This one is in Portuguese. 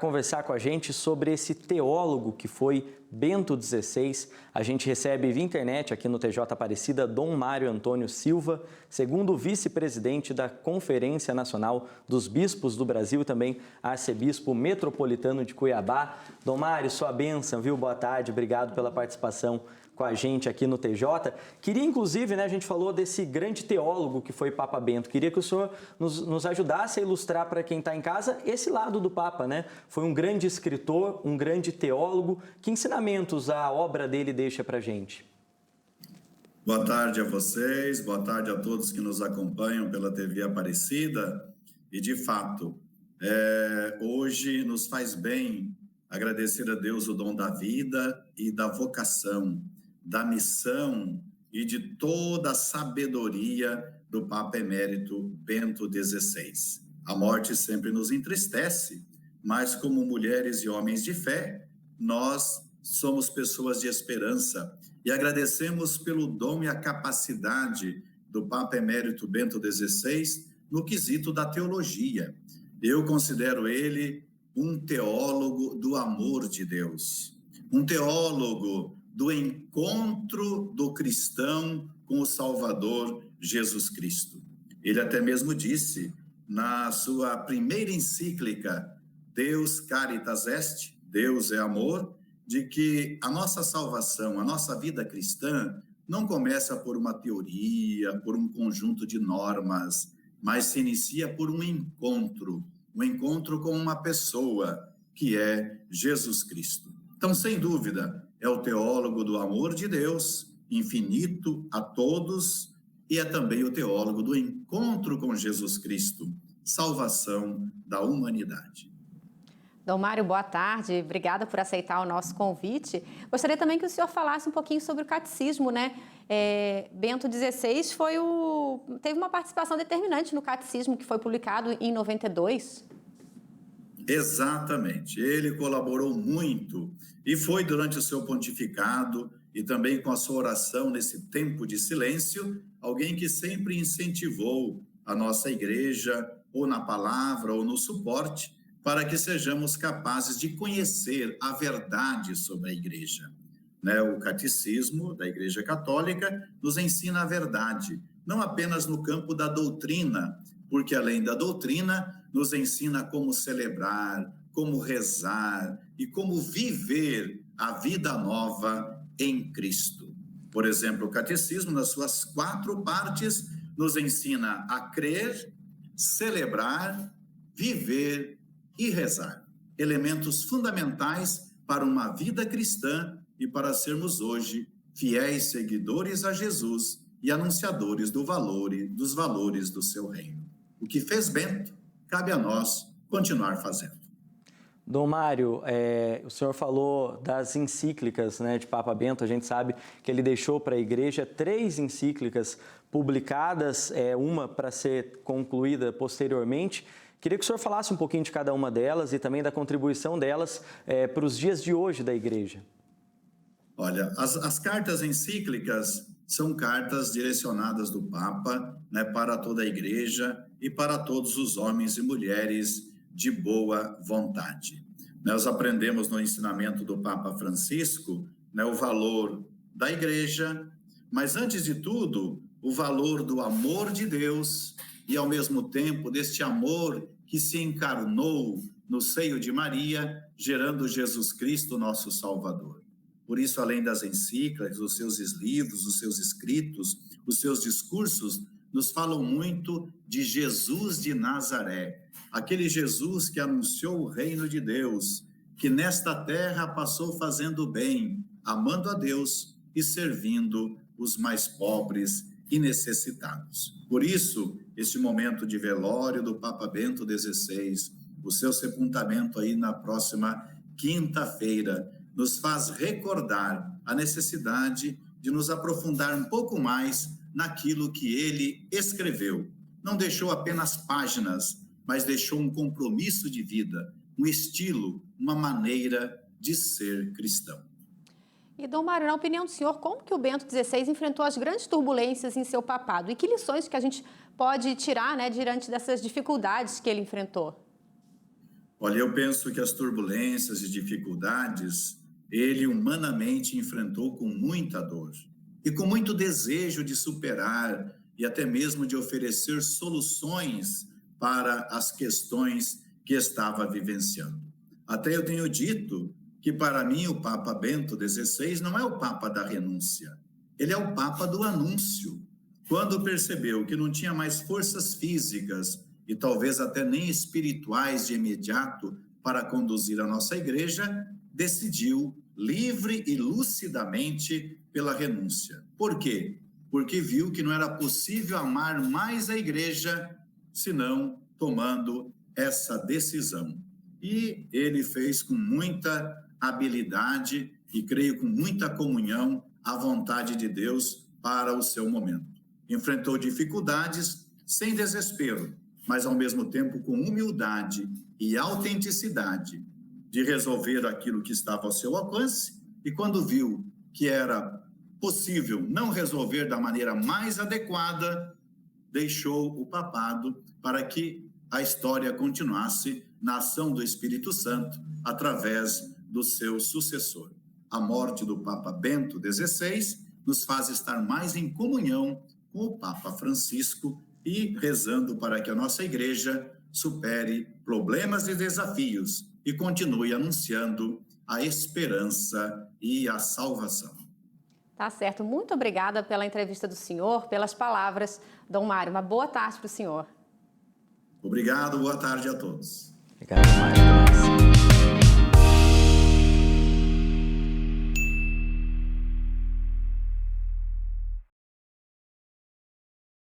Conversar com a gente sobre esse teólogo que foi Bento XVI. A gente recebe via internet aqui no TJ Aparecida Dom Mário Antônio Silva, segundo vice-presidente da Conferência Nacional dos Bispos do Brasil e também arcebispo metropolitano de Cuiabá. Dom Mário, sua bênção, viu? Boa tarde, obrigado pela participação com a gente aqui no TJ. Queria, inclusive, a gente falou desse grande teólogo que foi Papa Bento. Queria que o senhor nos ajudasse a ilustrar para quem está em casa esse lado do Papa, né? Foi um grande escritor, um grande teólogo. Que ensinamentos a obra dele deixa para a gente? Boa tarde a vocês, boa tarde a todos que nos acompanham pela TV Aparecida. E, de fato, hoje nos faz bem agradecer a Deus o dom da vida e da vocação, da missão e de toda a sabedoria do Papa Emérito Bento XVI. A morte sempre nos entristece, mas como mulheres e homens de fé, nós somos pessoas de esperança e agradecemos pelo dom e a capacidade do Papa Emérito Bento XVI no quesito da teologia. Eu considero ele um teólogo do amor de Deus, um teólogo do encontro do cristão com o Salvador Jesus Cristo. Ele até mesmo disse na sua primeira encíclica, Deus Caritas Est, Deus é amor, de que a nossa salvação, a nossa vida cristã, não começa por uma teoria, por um conjunto de normas, mas se inicia por um encontro com uma pessoa, que é Jesus Cristo. Então, sem dúvida, é o teólogo do amor de Deus, infinito a todos, e é também o teólogo do encontro com Jesus Cristo, salvação da humanidade. Dom Mário, boa tarde. Obrigada por aceitar o nosso convite. Gostaria também que o senhor falasse um pouquinho sobre o catecismo, né? Bento XVI teve uma participação determinante no catecismo que foi publicado em 92. Exatamente. Ele colaborou muito e foi durante o seu pontificado e também com a sua oração nesse tempo de silêncio, alguém que sempre incentivou a nossa igreja, ou na palavra, ou no suporte, para que sejamos capazes de conhecer a verdade sobre a igreja. O catecismo da Igreja Católica nos ensina a verdade, não apenas no campo da doutrina, porque além da doutrina, nos ensina como celebrar, como rezar e como viver a vida nova em Cristo. Por exemplo, o catecismo, nas suas 4 partes, nos ensina a crer, celebrar, viver e rezar. Elementos fundamentais para uma vida cristã e para sermos hoje fiéis seguidores a Jesus e anunciadores dos valores do seu reino. O que fez Bento, cabe a nós continuar fazendo. Dom Mário, o senhor falou das encíclicas, de Papa Bento. A gente sabe que ele deixou para a igreja 3 encíclicas publicadas, uma para ser concluída posteriormente. Queria que o senhor falasse um pouquinho de cada uma delas e também da contribuição delas para os dias de hoje da igreja. Olha, as cartas encíclicas são cartas direcionadas do Papa, para toda a igreja e para todos os homens e mulheres de boa vontade. Nós aprendemos no ensinamento do Papa Francisco, o valor da igreja, mas antes de tudo, o valor do amor de Deus e ao mesmo tempo deste amor que se encarnou no seio de Maria, gerando Jesus Cristo, nosso Salvador. Por isso, além das encíclicas, os seus livros, os seus escritos, os seus discursos, nos falam muito de Jesus de Nazaré, aquele Jesus que anunciou o reino de Deus, que nesta terra passou fazendo bem, amando a Deus e servindo os mais pobres e necessitados. Por isso, este momento de velório do Papa Bento XVI, o seu sepultamento aí na próxima quinta-feira, nos faz recordar a necessidade de nos aprofundar um pouco mais naquilo que ele escreveu. Não deixou apenas páginas, mas deixou um compromisso de vida, um estilo, uma maneira de ser cristão. E, Dom Mário, na opinião do senhor, como que o Bento XVI enfrentou as grandes turbulências em seu papado? E que lições que a gente pode tirar, diante dessas dificuldades que ele enfrentou? Olha, eu penso que as turbulências e dificuldades ele humanamente enfrentou com muita dor e com muito desejo de superar e até mesmo de oferecer soluções para as questões que estava vivenciando. Até eu tenho dito que, para mim, o Papa Bento XVI não é o Papa da renúncia, ele é o Papa do anúncio. Quando percebeu que não tinha mais forças físicas e talvez até nem espirituais de imediato para conduzir a nossa igreja, decidiu livre e lucidamente pela renúncia. Por quê? Porque viu que não era possível amar mais a igreja senão tomando essa decisão. E ele fez com muita habilidade e creio com muita comunhão a vontade de Deus para o seu momento. Enfrentou dificuldades sem desespero, mas ao mesmo tempo com humildade e autenticidade de resolver aquilo que estava ao seu alcance, e quando viu que era possível não resolver da maneira mais adequada, deixou o papado para que a história continuasse na ação do Espírito Santo através do seu sucessor. A morte do Papa Bento XVI nos faz estar mais em comunhão com o Papa Francisco e rezando para que a nossa igreja supere problemas e desafios e continue anunciando a esperança e a salvação. Tá certo. Muito obrigada pela entrevista do senhor, pelas palavras. Dom Mário, uma boa tarde para o senhor. Obrigado, boa tarde a todos. Obrigado, Mário. Até mais.